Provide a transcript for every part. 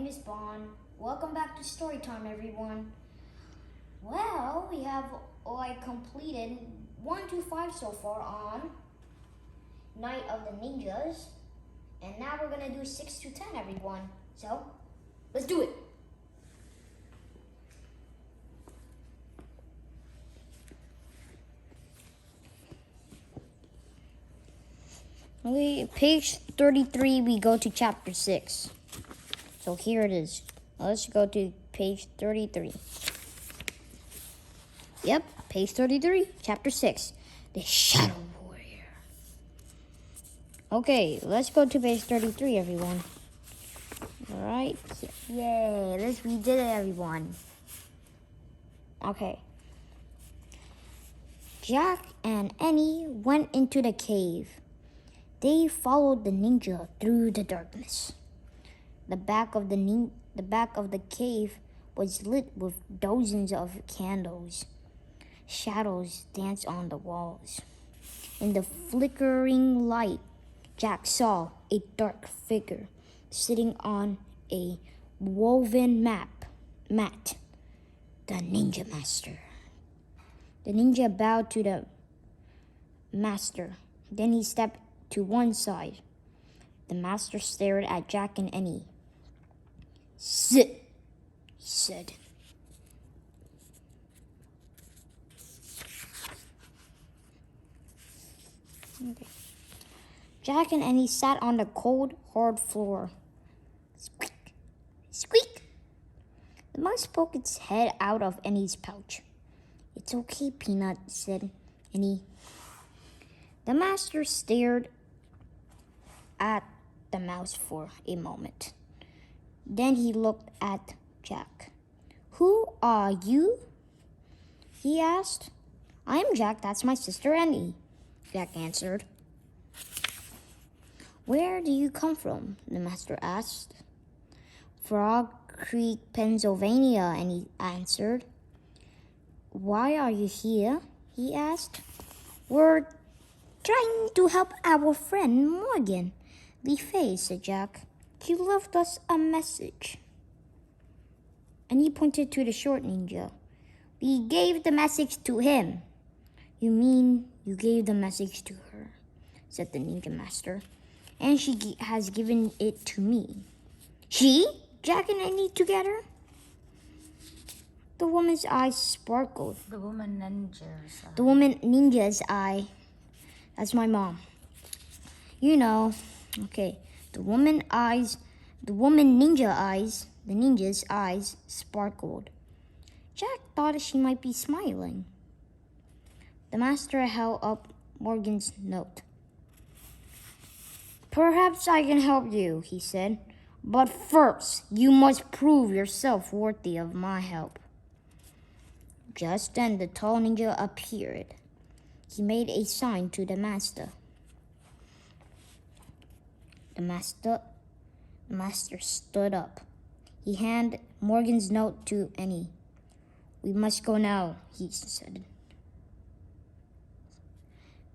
is Bon. Welcome back to Storytime, everyone. Well, we have completed 1 to 5 so far on Night of the Ninjas, and now we're gonna do 6 to 10, everyone. So, let's do it. Page 33, we go to chapter 6. So here it is. Let's go to page 33. Yep, page 33, chapter 6. The Shadow Warrior. Okay, let's go to page 33, everyone. Alright. Yay, we did it, everyone. Okay. Jack and Annie went into the cave. They followed the ninja through the darkness. The back of the cave was lit with dozens of candles. Shadows danced on the walls. In the flickering light, Jack saw a dark figure sitting on a woven mat. The Ninja Master. The ninja bowed to the master. Then he stepped to one side. The master stared at Jack and Annie. "Sit," he said. Okay. Jack and Annie sat on the cold, hard floor. Squeak! Squeak! The mouse poked its head out of Annie's pouch. "It's okay, Peanut," said Annie. The master stared at the mouse for a moment. Then he looked at Jack. "Who are you?" he asked. "I am Jack, that's my sister Annie," Jack answered. "Where do you come from?" the master asked. "Frog Creek, Pennsylvania," Annie answered. "Why are you here?" he asked. "We're trying to help our friend Morgan Le Fay," said Jack. "He left us a message." And he pointed to the short ninja. "We gave the message to him." "You mean you gave the message to her?" said the ninja master. "And she has given it to me." "She? Jack and Annie together?" The woman's eyes sparkled. The woman ninja's eye. The woman ninja's eye. That's my mom. You know. Okay. The ninja's eyes sparkled. Jack thought she might be smiling. The master held up Morgan's note. "Perhaps I can help you," he said. "But first, you must prove yourself worthy of my help." Just then, the tall ninja appeared. He made a sign to the master. The master stood up. He handed Morgan's note to Annie. "We must go now," he said.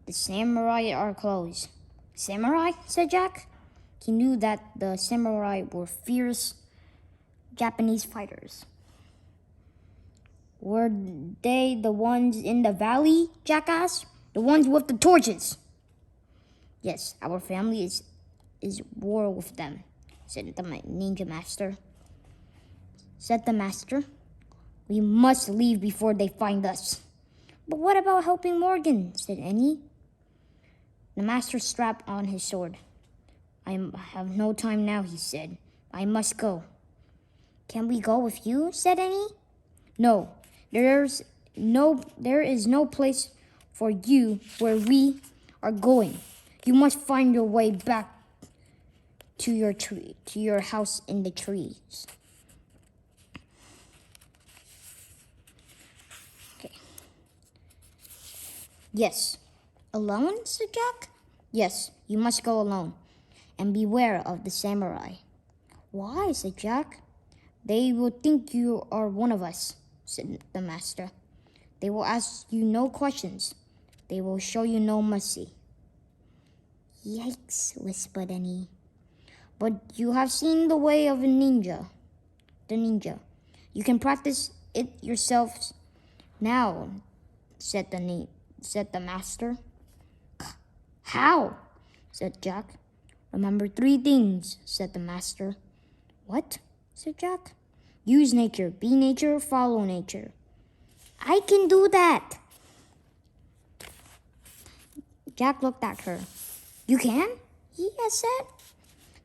"The samurai are close." "Samurai?" said Jack. He knew that the samurai were fierce Japanese fighters. "Were they the ones in the valley?" Jack asked. "The ones with the torches?" "Yes, our family is war with them," said the ninja master. Said the master. "We must leave before they find us." "But what about helping Morgan?" said Annie. The master strapped on his sword. "I have no time now," he said. "I must go." "Can we go with you?" said Annie. "No, there is no place for you where we are going. You must find your way back to your house in the trees." Okay. "Yes." "Alone?" said Jack. "Yes, you must go alone. And beware of the samurai." "Why?" said Jack. "They will think you are one of us," said the master. "They will ask you no questions. They will show you no mercy." "Yikes," whispered Annie. "But you have seen the way of a ninja." the ninja. You can practice it yourselves now, said the master. How? Said Jack. Remember 3 things, said the master. What? Said Jack. Use nature, be nature, follow nature. I can do that. Jack looked at her. You can? He has said.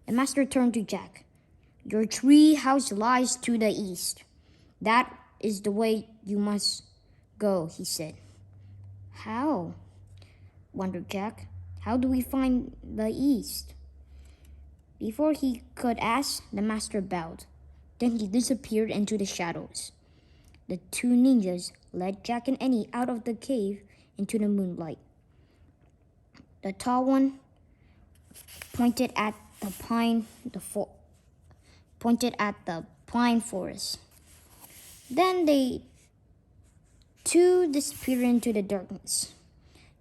The master turned to Jack. Your tree house lies to the east. That is the way you must go, he said. How? Wondered Jack. How do we find the east? Before he could ask, the master bowed. Then he disappeared into the shadows. The 2 ninjas led Jack and Annie out of the cave into the moonlight. The tall one pointed at the pine forest. Then they 2 disappeared into the darkness.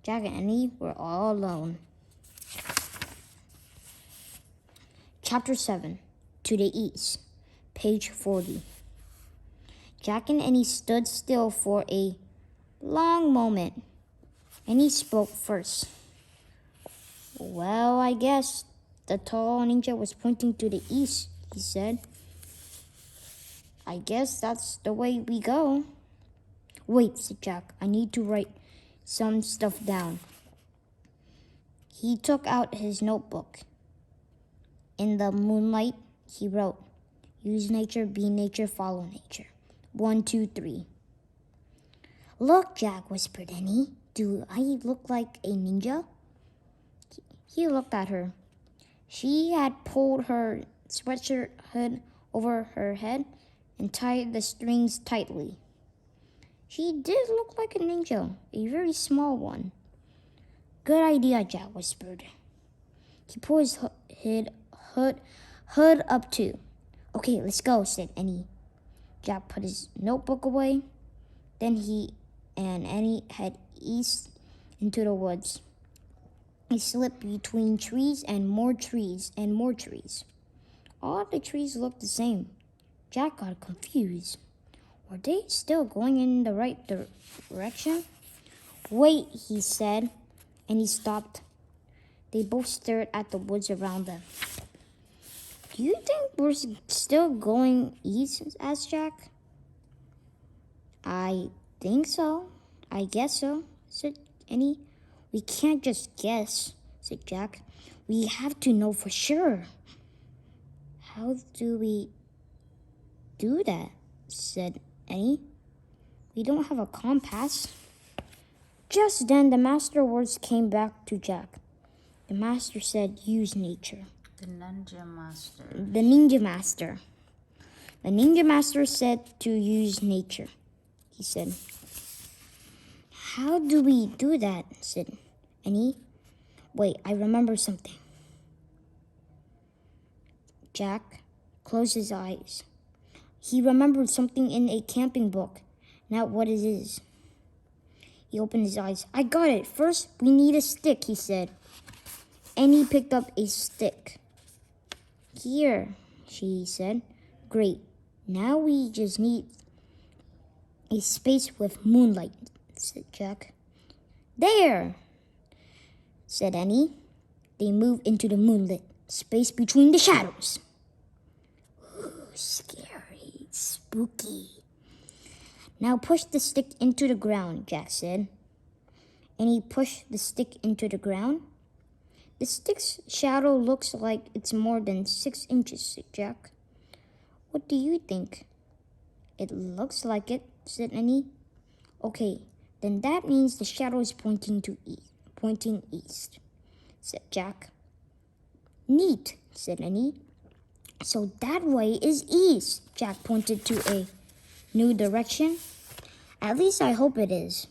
Jack and Annie were all alone. Chapter 7, To the East, page 40. Jack and Annie stood still for a long moment. Annie spoke first. Well, I guess the tall ninja was pointing to the east, he said. I guess that's the way we go. Wait, said Jack. I need to write some stuff down. He took out his notebook. In the moonlight, he wrote, use nature, be nature, follow nature. 1, 2, 3. Look, Jack, whispered Annie. Do I look like a ninja? He looked at her. She had pulled her sweatshirt hood over her head and tied the strings tightly. She did look like a ninja, a very small one. Good idea, Jack whispered. He pulled his hood up too. Okay, let's go, said Annie. Jack put his notebook away. Then he and Annie head east into the woods. They slipped between trees and more trees and more trees. All the trees looked the same. Jack got confused. Were they still going in the right direction? Wait, he said, and he stopped. They both stared at the woods around them. Do you think we're still going east? Asked Jack. I think so. I guess so, said Annie. We can't just guess, said Jack. We have to know for sure. How do we do that? Said Annie. We don't have a compass. Just then the master words came back to Jack. The master said, use nature. The ninja master. The ninja master. The ninja master said to use nature. He said, how do we do that? Said Annie. Wait, I remember something. Jack closed his eyes. He remembered something in a camping book, not what it is. He opened his eyes. I got it. First, we need a stick, he said. Annie picked up a stick. Here, she said. Great. Now we just need a space with moonlight, said Jack. There, said Annie. They moved into the moonlit space between the shadows. Ooh, scary, spooky. Now push the stick into the ground, Jack said. Annie pushed the stick into the ground. The stick's shadow looks like it's more than 6 inches, said Jack. What do you think? It looks like it, said Annie. Okay, then that means the shadow is pointing east, said Jack. Neat, said Annie. So that way is east, Jack pointed to a new direction. At least I hope it is.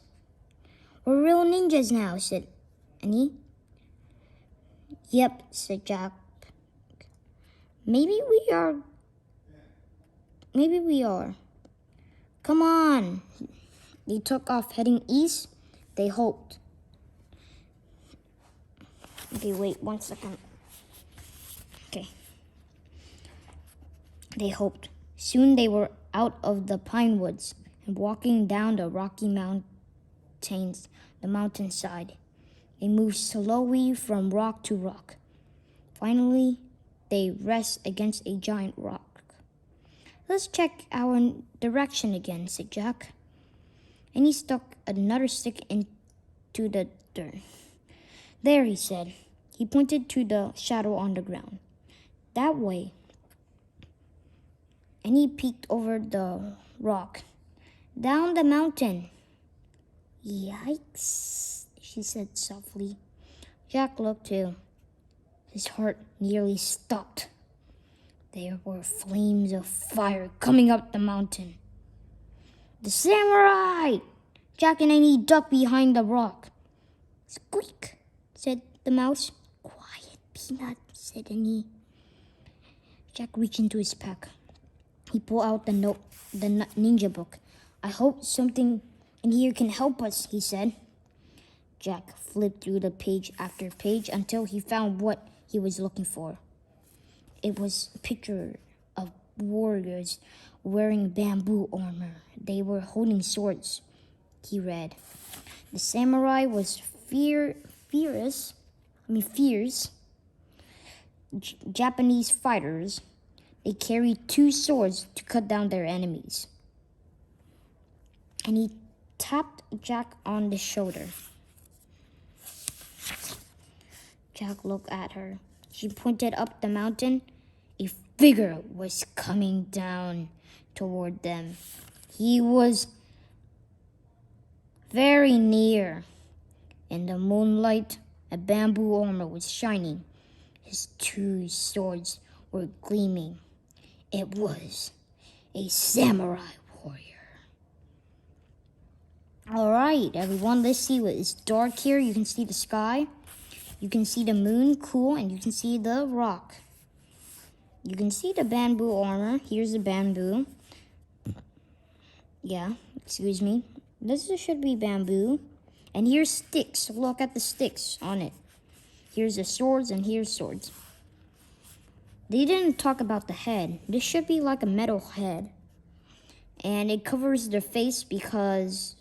We're real ninjas now, said Annie. Yep, said Jack. Maybe we are. Come on. They took off heading east. They hoped. Okay, wait 1 second. Okay. They hoped. Soon they were out of the pine woods and walking down the rocky mountains, the mountainside. They moved slowly from rock to rock. Finally, they rest against a giant rock. Let's check our direction again, said Jack. And he stuck another stick into the dirt. There, he said. He pointed to the shadow on the ground. That way. And he peeked over the rock. Down the mountain. Yikes, she said softly. Jack looked too. His heart nearly stopped. There were flames of fire coming up the mountain. The samurai! Jack and Annie ducked behind the rock. Squeak, said the mouse. Quiet, Peanut, said Annie. Jack reached into his pack. He pulled out the ninja book. I hope something in here can help us, he said. Jack flipped through the page after page until he found what he was looking for. It was a picture of warriors wearing bamboo armor. They were holding swords, he read. The samurai was fierce. Japanese fighters. They carried 2 swords to cut down their enemies. And he tapped Jack on the shoulder. Jack looked at her. She pointed up the mountain. A figure was coming down toward them. He was very near. In the moonlight, a bamboo armor was shining. His 2 swords were gleaming. It was a samurai warrior. All right, everyone, let's see what is dark here. You can see the sky. You can see the moon, cool, and you can see the rock. You can see the bamboo armor. Here's the bamboo. Yeah, excuse me. This should be bamboo. And here's sticks. Look at the sticks on it. Here's the swords and here's swords. They didn't talk about the head. This should be like a metal head. And it covers their face because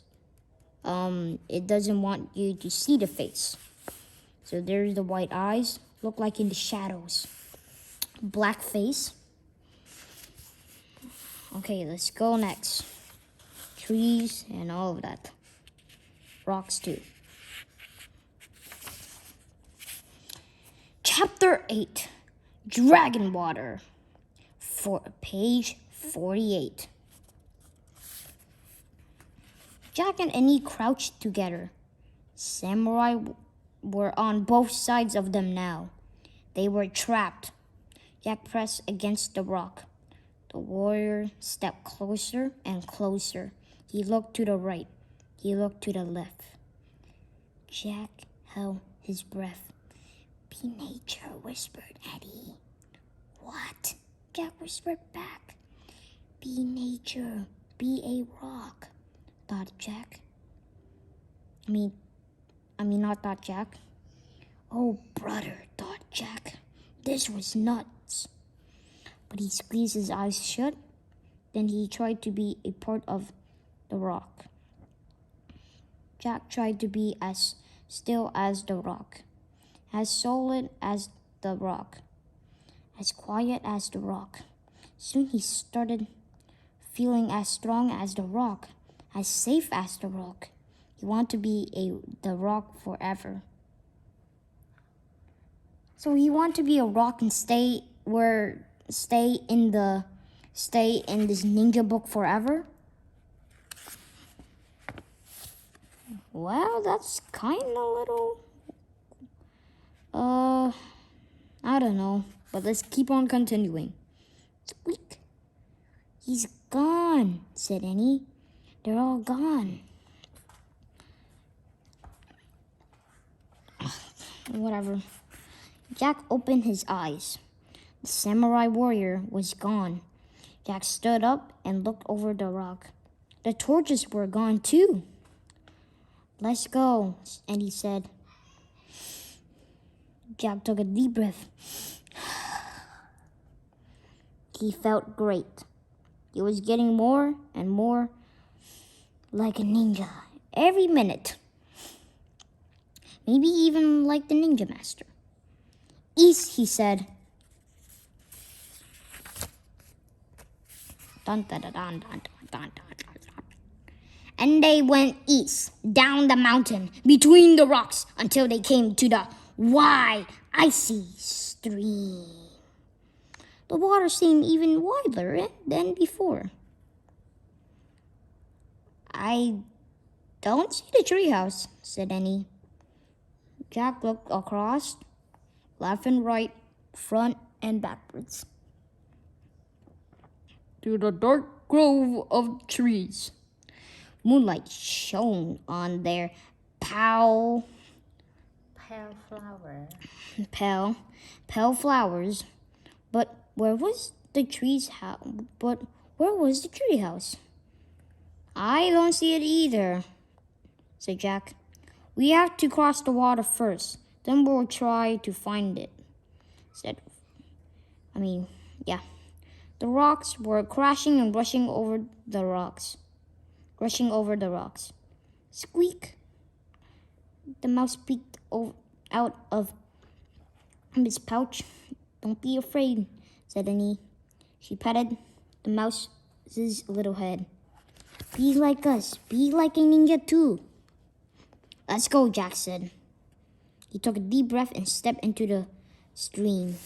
it doesn't want you to see the face. So there's the white eyes. Look like in the shadows. Black face. Okay, let's go next. Trees and all of that. Rocks too. Chapter 8. Dragon Water. For page 48. Jack and Annie crouched together. Samurai were on both sides of them now. They were trapped. Jack pressed against the rock. The warrior stepped closer and closer. He looked to the right. He looked to the left. Jack held his breath. Be nature, whispered Eddie. What? Jack whispered back. Be nature, be a rock, thought Jack. Not thought Jack. Oh, brother, thought Jack. This was nuts. But he squeezed his eyes shut. Then he tried to be a part of the rock. Jack tried to be as still as the rock, as solid as the rock, as quiet as the rock. Soon he started feeling as strong as the rock, as safe as the rock. He wanted to be the rock forever. So he wanted to be a rock and stay in this ninja book forever. Well, that's kind of little, I don't know, but let's keep on continuing. Squeak. He's gone, said Annie. They're all gone. Whatever. Jack opened his eyes. The samurai warrior was gone. Jack stood up and looked over the rock. The torches were gone too. Let's go, Annie said. Jack took a deep breath. He felt great. He was getting more and more like a ninja every minute. Maybe even like the Ninja Master. East, he said. Dun, dun, dun, dun, dun, dun, dun, dun. And they went east, down the mountain, between the rocks, until they came to the wide, icy stream. The water seemed even wider than before. I don't see the treehouse, said Annie. Jack looked across, left and right, front and backwards, to the dark grove of trees. Moonlight shone on their pale flower. pale flowers. But where was the tree house? I don't see it either, said Jack. We have to cross the water first, then we'll try to find it. Yeah. The rocks were crashing and rushing over the rocks. Squeak! The mouse peeked out of his pouch. Don't be afraid, said Annie. She patted the mouse's little head. Be like us. Be like a ninja too. Let's go, Jack said. He took a deep breath and stepped into the stream.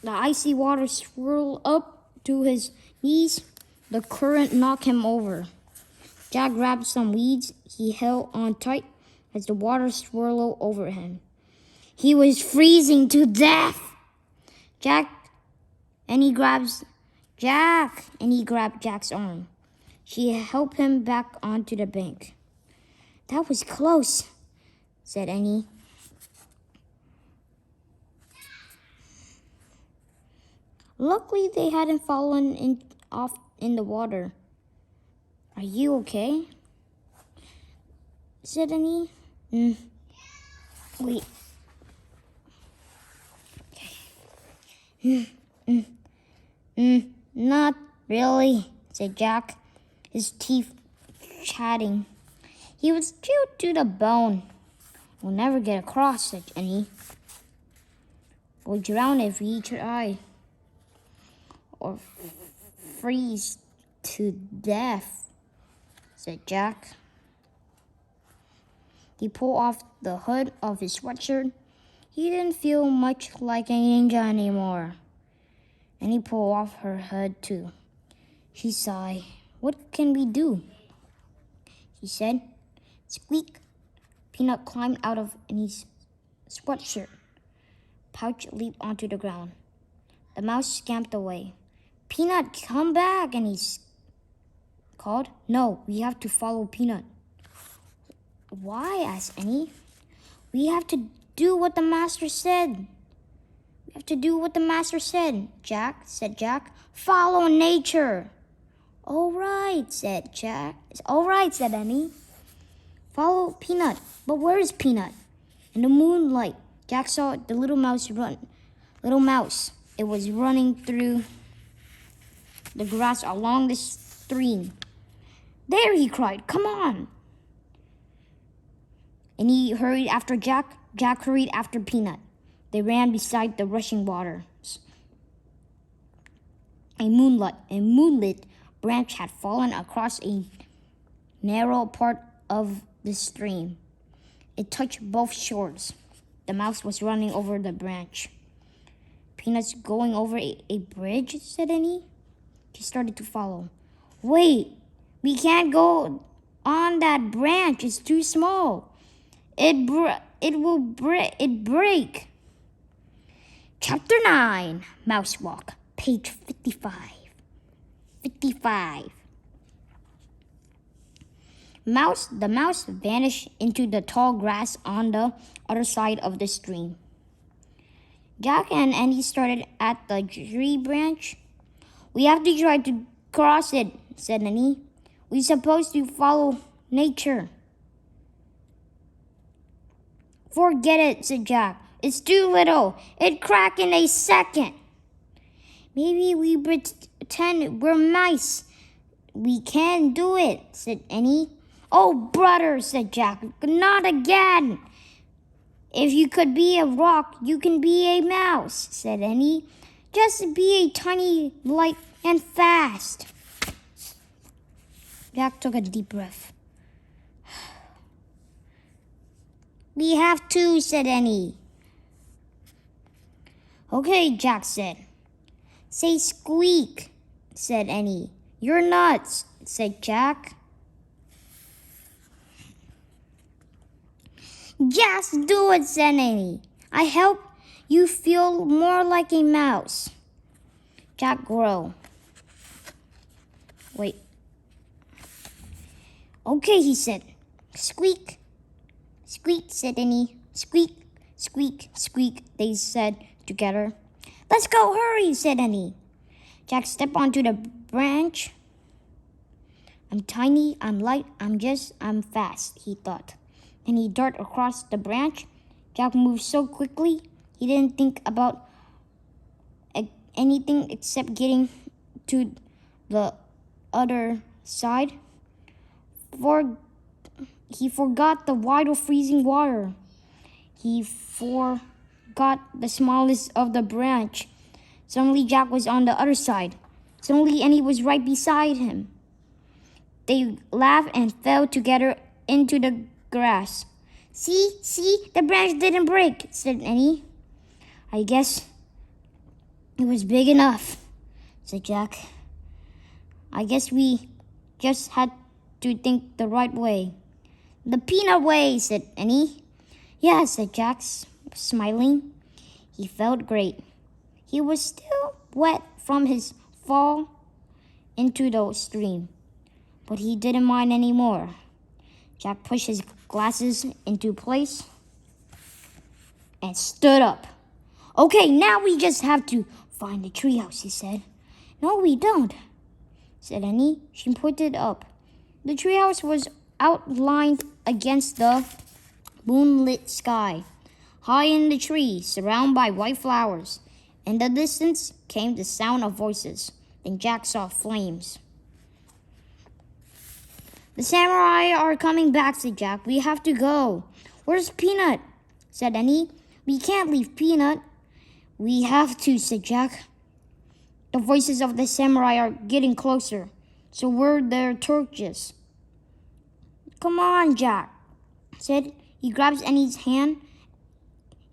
The icy water swirled up to his knees. The current knocked him over. Jack grabbed some weeds he held on tight as the water swirled over him. He was freezing to death. And he grabbed Jack's arm. She helped him back onto the bank. That was close, said Annie. Luckily, they hadn't fallen off in the water. Are you okay? Said Annie. Wait. Okay. Not really, said Jack, his teeth chatting. He was chilled to the bone. We'll never get across, said Annie. We'll drown if we try. Or freeze to death, said Jack. He pulled off the hood of his sweatshirt. He didn't feel much like a ninja anymore. And he pulled off her hood too. She sighed. What can we do? He said. Squeak. Peanut climbed out of Annie's sweatshirt. Pouch leaped onto the ground. The mouse scampered away. Peanut, come back, Annie called. No, we have to follow Peanut. Why? Asked Annie. We have to do what the master said. Jack, said Jack. Follow nature. All right, said Jack. All right, said Annie. Follow Peanut. But where is Peanut? In the moonlight, Jack saw the little mouse run. It was running through the grass along the stream. There, he cried. Come on. And he hurried after Jack. Jack hurried after Peanut. They ran beside the rushing waters. A moonlit branch had fallen across a narrow part of the stream. It touched both shores. The mouse was running over the branch. Peanut's going over a bridge, said Annie. She started to follow. Wait, we can't go on that branch. It's too small. It break. Chapter 9, Mouse Walk, page 55. The mouse vanished into the tall grass on the other side of the stream. Jack and Andy started at the tree branch. We have to try to cross it, said Annie. We're supposed to follow nature. Forget it, said Jack. It's too little. It'd crack in a second. Maybe we pretend we're mice. We can do it, said Annie. Oh, brother, said Jack, not again. If you could be a rock, you can be a mouse, said Annie. Just be a tiny, light, and fast. Jack took a deep breath. We have to, said Annie. Okay, Jack said. Say squeak, said Annie. You're nuts, said Jack. Just do it, said Annie. I help you feel more like a mouse. Jack growled. Wait. Okay, he said. Squeak. Squeak, said Annie. Squeak, squeak, squeak, they said together. Let's go, hurry, said Annie. Jack stepped onto the branch. I'm tiny, I'm light, I'm fast, he thought. And he darted across the branch. Jack moved so quickly, he didn't think about anything except getting to the other side. He forgot the vital freezing water. He forgot the smallness of the branch. Suddenly, Jack was on the other side. Suddenly, Annie was right beside him. They laughed and fell together into the grass. See, the branch didn't break, said Annie. I guess it was big enough, said Jack. I guess we just had to think the right way. The peanut way, said Annie. Yeah, said Jack, smiling. He felt great. He was still wet from his fall into the stream, but he didn't mind anymore. Jack pushed his glasses into place and stood up. Okay, now we just have to find the treehouse, he said. No, we don't, said Annie. She pointed up. The treehouse was outlined against the moonlit sky, high in the trees, surrounded by white flowers. In the distance came the sound of voices. Then Jack saw flames. The samurai are coming back, said Jack. We have to go. Where's Peanut? Said Annie. We can't leave Peanut. We have to, said Jack. The voices of the samurai are getting closer. So were their torches. Come on, Jack, said. He grabs Annie's hand.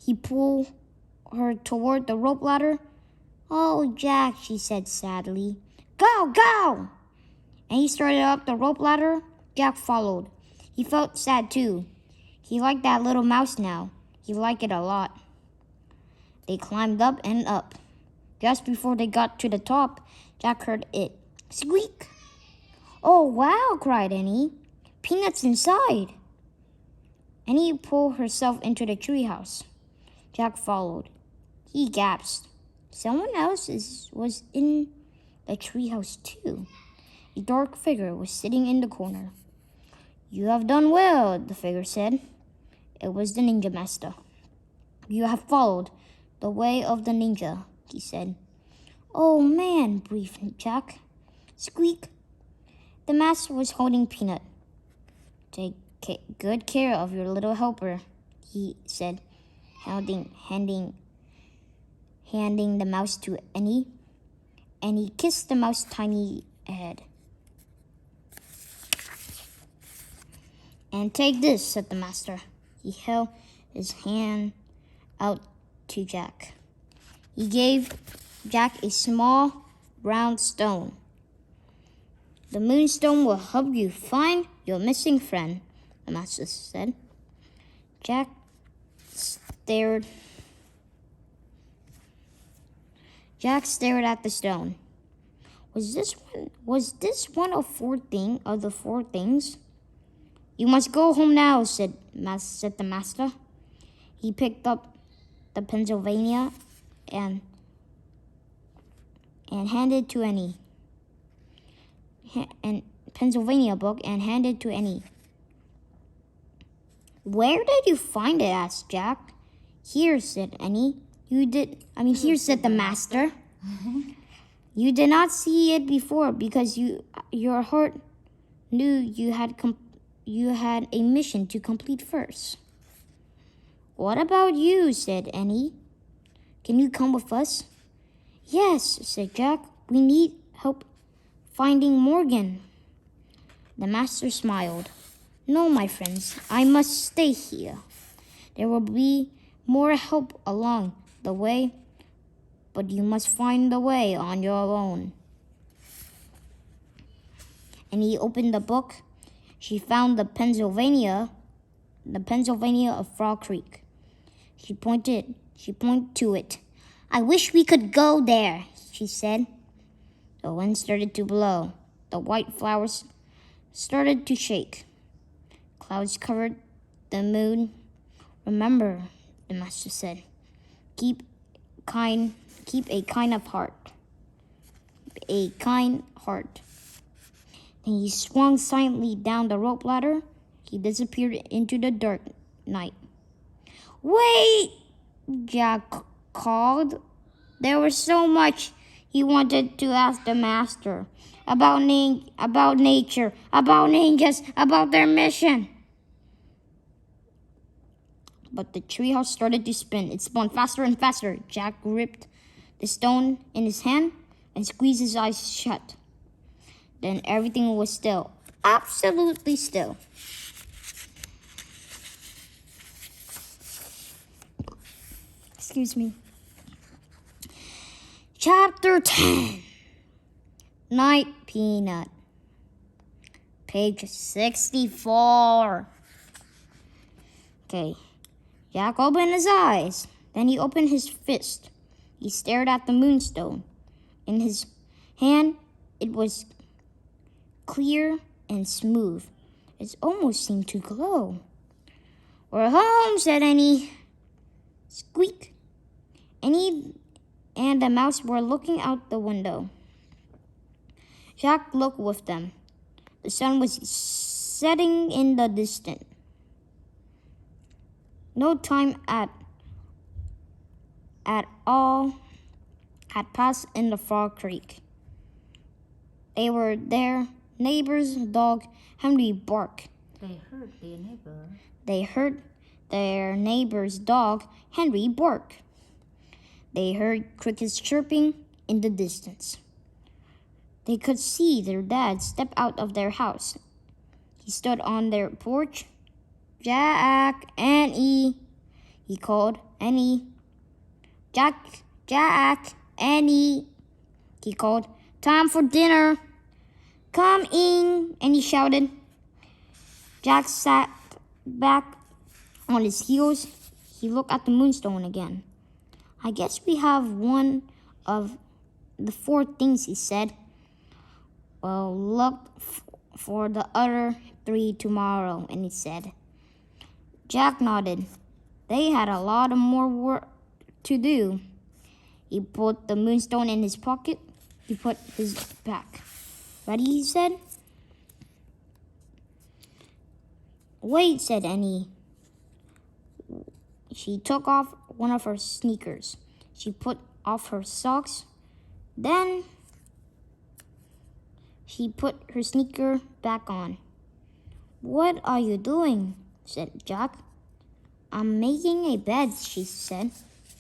He pulled her toward the rope ladder. Oh, Jack, she said sadly. Go! And he started up the rope ladder. Jack followed. He felt sad too. He liked that little mouse now. He liked it a lot. They climbed up and up. Just before they got to the top, Jack heard it. Squeak! Oh, wow, cried Annie. Peanut's inside. Annie pulled herself into the treehouse. Jack followed. He gasped. Someone else was in the treehouse too. A dark figure was sitting in the corner. You have done well, the figure said. It was the ninja master. You have followed the way of the ninja, he said. Oh man, breathed Jack. Squeak. The master was holding Peanut. Take good care of your little helper, he said, handing the mouse to Annie. And he kissed the mouse's tiny head. And take this, said the master. He held his hand out to Jack. He gave Jack a small round stone. The moonstone will help you find your missing friend, the master said. Jack stared at the stone. Was this one of the four things? You must go home now, said the master. He picked up the Pennsylvania and handed to Annie. And Pennsylvania book and handed to Annie. Where did you find it? Asked Jack. Here, said Annie. Here, said the master. You did not see it before because your heart knew you had a mission to complete first. What about you? Said Annie. Can you come with us? Yes, said Jack. We need help finding Morgan. The master smiled. No, my friends, I must stay here. There will be more help along the way, but you must find the way on your own. And he opened the book. She found the Pennsylvania of Frog Creek. She pointed to it. I wish we could go there, she said. The wind started to blow. The white flowers started to shake. Clouds covered the moon. Remember, the master said, keep a kind heart. Then he swung silently down the rope ladder. He disappeared into the dark night. Wait, Jack called. There was so much he wanted to ask the master about nature, about ninjas, about their mission. But the treehouse started to spin. It spun faster and faster. Jack gripped the stone in his hand and squeezed his eyes shut. Then everything was still, absolutely still. Excuse me. Chapter 10. Night Peanut. Page 64. Okay. Jack opened his eyes. Then he opened his fist. He stared at the moonstone. In his hand, it was clear and smooth. It almost seemed to glow. We're home, said Annie. Squeak. Annie and the mouse were looking out the window. Jack looked with them. The sun was setting in the distance. No time at all had passed in the Frog Creek. They were their neighbor's dog, Henry, bark. They heard their neighbor's dog, Henry, bark. They heard crickets chirping in the distance. They could see their dad step out of their house. He stood on their porch. Jack, Annie, he called. Annie. Jack, Annie, he called. Time for dinner. Come in, Annie shouted. Jack sat back on his heels. He looked at the moonstone again. I guess we have one of the 4 things, he said. Well, look for the other 3 tomorrow, and he said. Jack nodded. They had a lot of more work to do. He put the moonstone in his pocket. He put his back. Ready, he said. Wait, said Annie. She took off one of her sneakers. She put off her socks. Then she put her sneaker back on. What are you doing? Said Jack. I'm making a bed, she said.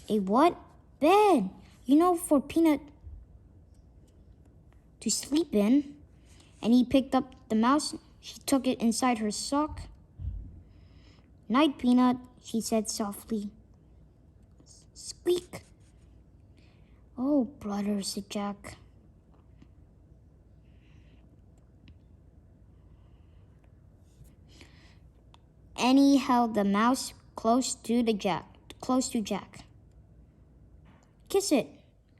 A what? Bed. You know, for Peanut to sleep in. And he picked up the mouse. She took it inside her sock. Night, Peanut, she said softly. Squeak. Oh, brother, said Jack. Annie held the mouse close to Jack. Kiss it.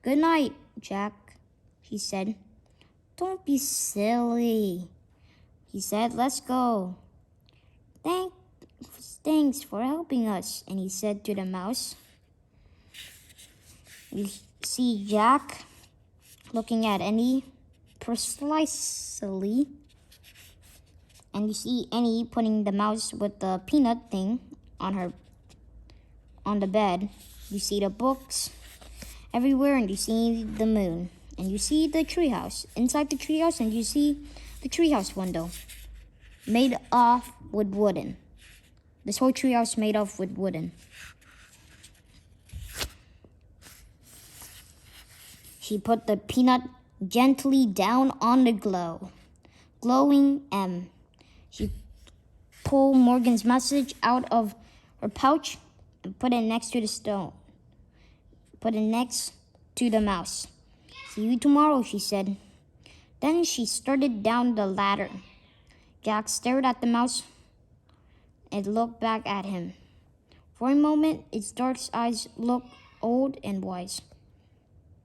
Good night, Jack, she said. Don't be silly, he said. Let's go. Thanks for helping us, and he said to the mouse. You see Jack looking at Annie precisely. And you see Annie putting the mouse with the peanut thing on the bed. You see the books everywhere, and you see the moon. and you see the treehouse. Inside the treehouse, and you see the treehouse window made off with wooden. This whole treehouse made off with wooden. She put the peanut gently down on the glowing M. She pulled Morgan's message out of her pouch and put it next to the stone. Put it next to the mouse. See you tomorrow, she said. Then she started down the ladder. Jack stared at the mouse and looked back at him. For a moment, its dark eyes looked old and wise.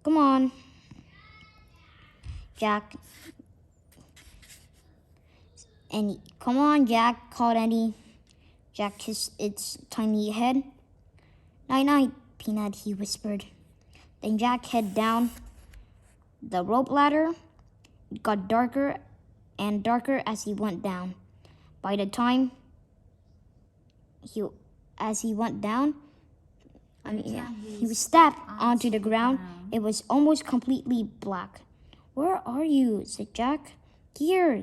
Come on, Jack. Come on, Jack, called Eddie. Jack kissed its tiny head. Night-night, Peanut, he whispered. Then Jack headed down the rope ladder. It got darker and darker as he went down. By the time he was stepped onto the ground. It was almost completely black. Where are you? Said Jack. Here,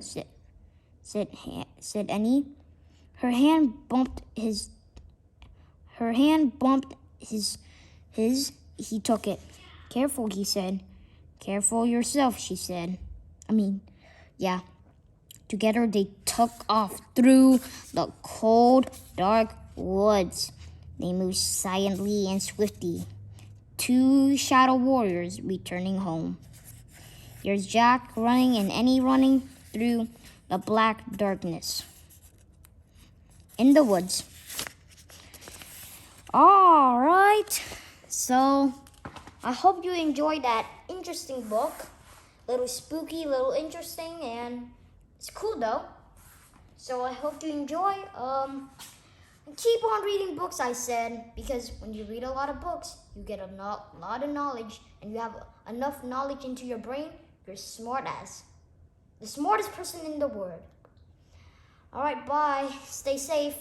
said Annie. Her hand bumped his. He took it. Careful, he said. Careful yourself, she said. Yeah. Together they took off through the cold, dark woods. They moved silently and swiftly. Two shadow warriors returning home. Here's Jack running and Annie running through the black darkness in the woods. All right. So I hope you enjoyed that interesting book. Little spooky, little interesting, and it's cool though. So I hope you enjoy. Keep on reading books, I said, because when you read a lot of books, you get a lot of knowledge, and you have enough knowledge into your brain. You're smart as the smartest person in the world. All right, bye. Stay safe.